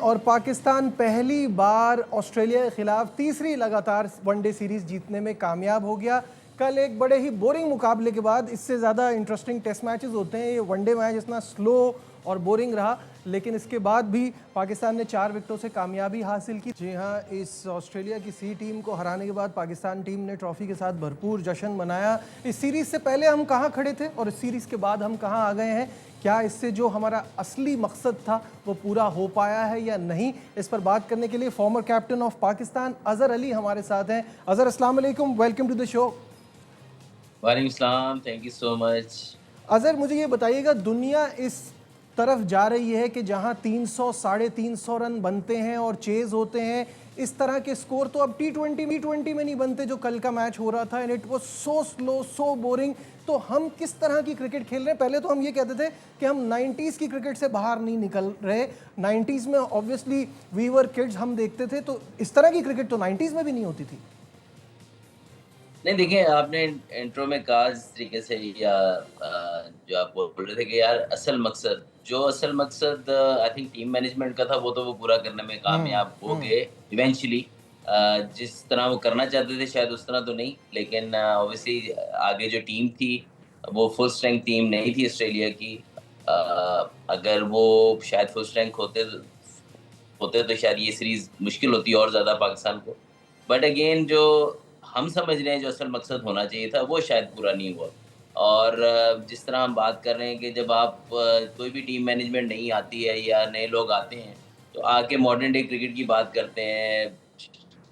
और पाकिस्तान पहली बार ऑस्ट्रेलिया के खिलाफ तीसरी लगातार वनडे सीरीज जीतने में कामयाब हो गया। कल एक बड़े ही बोरिंग मुकाबले के बाद इससे ज़्यादा इंटरेस्टिंग टेस्ट मैचेस होते हैं। ये वनडे मैच इतना स्लो और बोरिंग रहा, लेकिन इसके बाद भी पाकिस्तान ने 4 विकेटों से कामयाबी हासिल की। जी हाँ, इस ऑस्ट्रेलिया की सी टीम को हराने के बाद पाकिस्तान टीम ने ट्रॉफी के साथ भरपूर जश्न मनाया। इस सीरीज़ से पहले हम कहाँ खड़े थे और इस सीरीज़ के बाद हम कहाँ आ गए हैं? क्या इससे जो हमारा असली मकसद था वो पूरा हो पाया है या नहीं? इस पर बात करने के लिए former captain of Pakistan Azhar Ali हमारे साथ हैं। अजहर, अस्सलाम वालेकुम, वेलकम टू द शो। वालेकुम सलाम, thank you so much. Azhar, मुझे ये बताइएगा, दुनिया इस तरफ जा रही है कि जहां 300 साढ़े 300 रन बनते हैं और चेज होते हैं, इस तरह के स्कोर तो अब टी20 में नहीं बनते जो कल का मैच हो रहा था। And it was so slow, so boring. तो हम किस तरह की क्रिकेट खेल रहे हैं? पहले तो हम ये कहते थे कि हम 90s की क्रिकेट से बाहर नहीं निकल रहे। 90s में ऑब्वियसली वी वर किड्स, हम देखते थे, तो इस तरह की क्रिकेट तो 90s में भी नहीं होती थी। नहीं, देखिए, आपने इंट्रो में कहा इस तरीके से, या जो आप बोल रहे थे कि यार असल मकसद आई थिंक टीम मैनेजमेंट का था, वो पूरा करने में कामयाब हो हम्म। गए इवेंचुअली। जिस तरह वो करना चाहते थे शायद उस तरह तो नहीं, लेकिन ऑब्वियसली आगे जो टीम थी वो फुल स्ट्रेंथ टीम नहीं थी ऑस्ट्रेलिया की। अ, अगर वो शायद फुल स्ट्रेंथ होते तो शायद ये सीरीज मुश्किल होती और ज़्यादा पाकिस्तान को। बट अगेन जो हम समझ रहे हैं जो असल मकसद होना चाहिए था वो शायद पूरा नहीं हुआ। और जिस तरह हम बात कर रहे हैं कि जब आप कोई भी टीम मैनेजमेंट नहीं आती है या नए लोग आते हैं तो आके मॉडर्न डे क्रिकेट की बात करते हैं,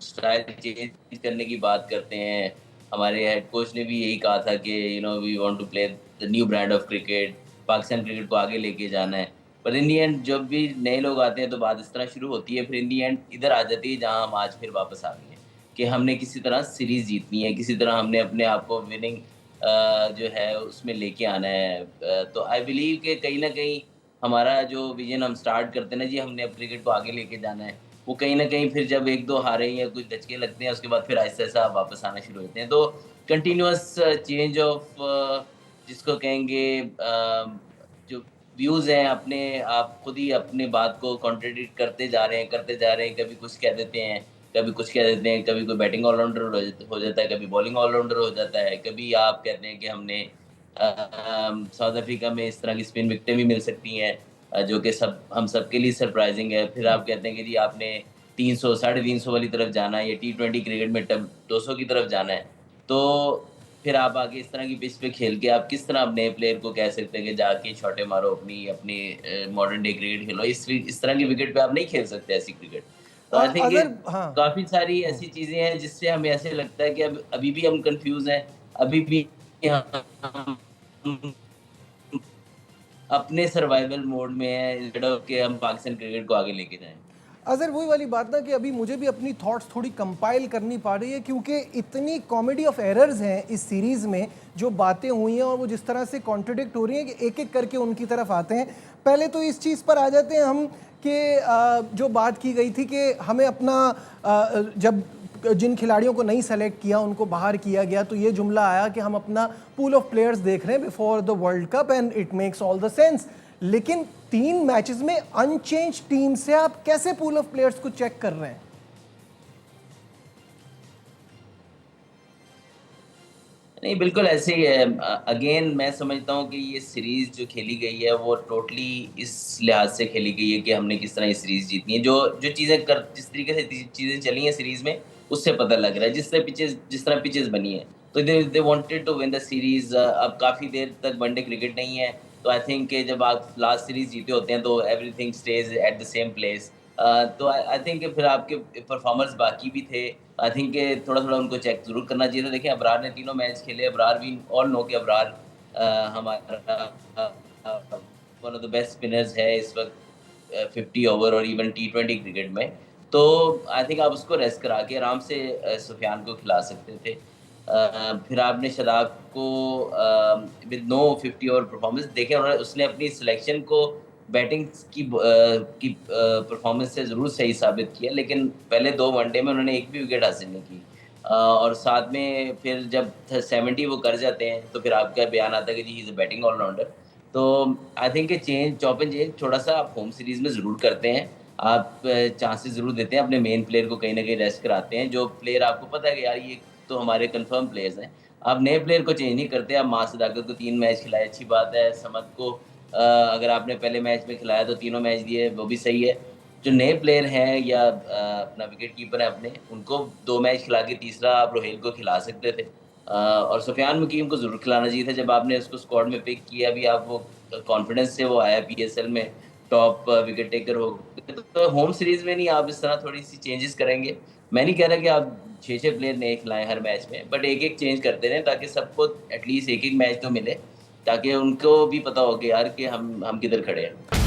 स्टाइल चेंज करने की बात करते हैं। हमारे हेड कोच ने भी यही कहा था कि we want to play the new brand of cricket, Pakistan cricket को आगे लेके जाना है। पर इन दी एंड जब भी नए लोग आते हैं तो बात इस तरह शुरू होती है, फिर इन दी एंड इधर आ जाती है जहाँ हम आज फिर वापस आ गए हैं कि हमने किसी तरह सीरीज़ जीतनी है, किसी तरह हमने अपने आप को विनिंग जो है उसमें लेके आना है। तो आई बिलीव कि कहीं न कहीं हमारा जो विज़न हम स्टार्ट करते हैं ना जी, हमने अब क्रिकेट को आगे लेके जाना है, वो कहीं न कहीं फिर जब 1-2 हारे या कुछ दचके लगते हैं, उसके बाद फिर आहिस्ता-आहिस्ता वापस आना शुरू होते हैं। तो कंटीन्यूअस चेंज ऑफ जिसको कहेंगे जो व्यूज़ हैं, अपने आप खुद ही अपनी बात को कॉन्ट्रडिक्ट करते जा रहे हैं। कभी कुछ कह देते हैं, कभी कुछ कह देते हैं, कभी कोई बैटिंग ऑलराउंडर हो जाता है, कभी बॉलिंग ऑलराउंडर हो जाता है, कभी आप कहते हैं कि हमने साउथ अफ्रीका में इस तरह की स्पिन विकेटें भी मिल सकती हैं, जो कि हम सबके लिए सरप्राइजिंग है। फिर आप कहते हैं कि जी आपने 300 साढ़े 300 वाली तरफ जाना है या टी20 क्रिकेट में टब 200 की तरफ जाना है। तो फिर आप आगे इस तरह की पिच पे खेल के आप किस तरह आप नए प्लेयर को कह सकते हैं कि जाके शॉटें मारो, अपनी अपनी मॉडर्न डे क्रिकेट खेलो। इस तरह की विकेट पे आप नहीं खेल सकते ऐसी क्रिकेट। तो आई थिंक ये अजहर, हाँ। काफ़ी सारी हम्म। ऐसी चीज़ें हैं जिससे हमें ऐसे लगता है कि अब अभी भी हम कन्फ्यूज़ हैं, अभी भी हम अपने सर्वाइवल मोड में हैं इंस्टेड ऑफ कि हम पाकिस्तान क्रिकेट को आगे लेके जाएँ। अजहर, वही वाली बात ना कि अभी मुझे भी अपनी थॉट्स थोड़ी कंपाइल करनी पड़ रही है, क्योंकि इतनी कॉमेडी ऑफ एरर्स हैं इस सीरीज़ में, जो बातें हुई हैं और वो जिस तरह से कॉन्ट्रडिक्ट हो रही हैं कि एक एक करके उनकी तरफ आते हैं। पहले तो इस चीज़ पर आ जाते हैं हम कि जो बात की गई थी कि हमें अपना जब जिन खिलाड़ियों को नहीं सेलेक्ट किया उनको बाहर किया गया, तो ये जुमला आया कि हम अपना पूल ऑफ प्लेयर्स देख रहे हैं before the world cup and it makes all the sense. लेकिन 3 मैचेस में अनचेंज टीम से आप कैसे पूल ऑफ प्लेयर्स को चेक कर रहे हैं? नहीं, बिल्कुल ऐसे ही है। अगेन मैं समझता हूँ कि ये सीरीज़ जो खेली गई है वो टोटली इस लिहाज से खेली गई है कि हमने किस तरह ये सीरीज़ जीतनी है। जो जो चीज़ें कर जिस तरीके से चीज़ें चली हैं सीरीज़ में, उससे पता लग रहा है। जिस तरह पिचेज़ बनी हैं, तो they wanted to win the series. अब काफ़ी देर तक वनडे क्रिकेट नहीं है, तो आई थिंक कि जब आप लास्ट सीरीज़ जीते होते हैं तो everything stage at the same place. तो आई आई थिंक कि फिर आपके परफॉर्मर्स बाकी भी थे। आई थिंक कि थोड़ा-थोड़ा उनको चेक ज़रूर करना चाहिए था। देखिए, अबरार ने तीनों मैच खेले। अबरार वी ऑल नो कि अबरार हमारा one of the best spinners है इस वक़्त 50 ओवर और इवन टी20 क्रिकेट में। तो आई थिंक आप उसको रेस्ट करा के आराम से सुफियान को खिला सकते थे। फिर आपने शादाब को विद नो 50 ओवर परफॉर्मेंस देखें, उन्होंने उसने अपनी सिलेक्शन को बैटिंग की परफॉर्मेंस से ज़रूर सही साबित किया, लेकिन पहले 2 वनडे में उन्होंने एक भी विकेट हासिल नहीं की। और साथ में फिर जब 70 वो कर जाते हैं, तो फिर आपका बयान आता है कि जी he is a batting allrounder. तो आई थिंक कि चेंज चॉप एंड चेंज थोड़ा-सा आप होम सीरीज़ में ज़रूर करते हैं। आप चांसेस ज़रूर देते हैं, अपने मेन प्लेयर को कहीं न कहीं रेस्ट कराते हैं। जो प्लेयर आपको पता है कि यार ये तो हमारे कन्फर्म प्लेयर्स हैं, आप नए प्लेयर को चेंज नहीं करते। आप माह सदाकत को 3 मैच खिलाए, अच्छी बात है। समद को अगर आपने पहले मैच में खिलाया तो तीनों मैच दिए, वो भी सही है। जो नए प्लेयर हैं या अपना विकेट कीपर है अपने, उनको 2 मैच खिला के तीसरा आप रोहेल को खिला सकते थे। और सुफियान मुकीम को ज़रूर खिलाना चाहिए था जब आपने उसको स्क्वाड में पिक किया भी। आप वो कॉन्फिडेंस से वो आया पीएसएल में टॉप विकेट टेकर हो। तो होम सीरीज़ में नहीं आप इस तरह थोड़ी-सी चेंजेस करेंगे। मैं नहीं कह रहा कि आप 6-6 प्लेयर नए खिलाएँ हर मैच में, बट 1-1 चेंज करते रहें ताकि सबको एटलीस्ट 1-1 मैच तो मिले, ताकि उनको भी पता हो कि यार कि हम किधर खड़े हैं।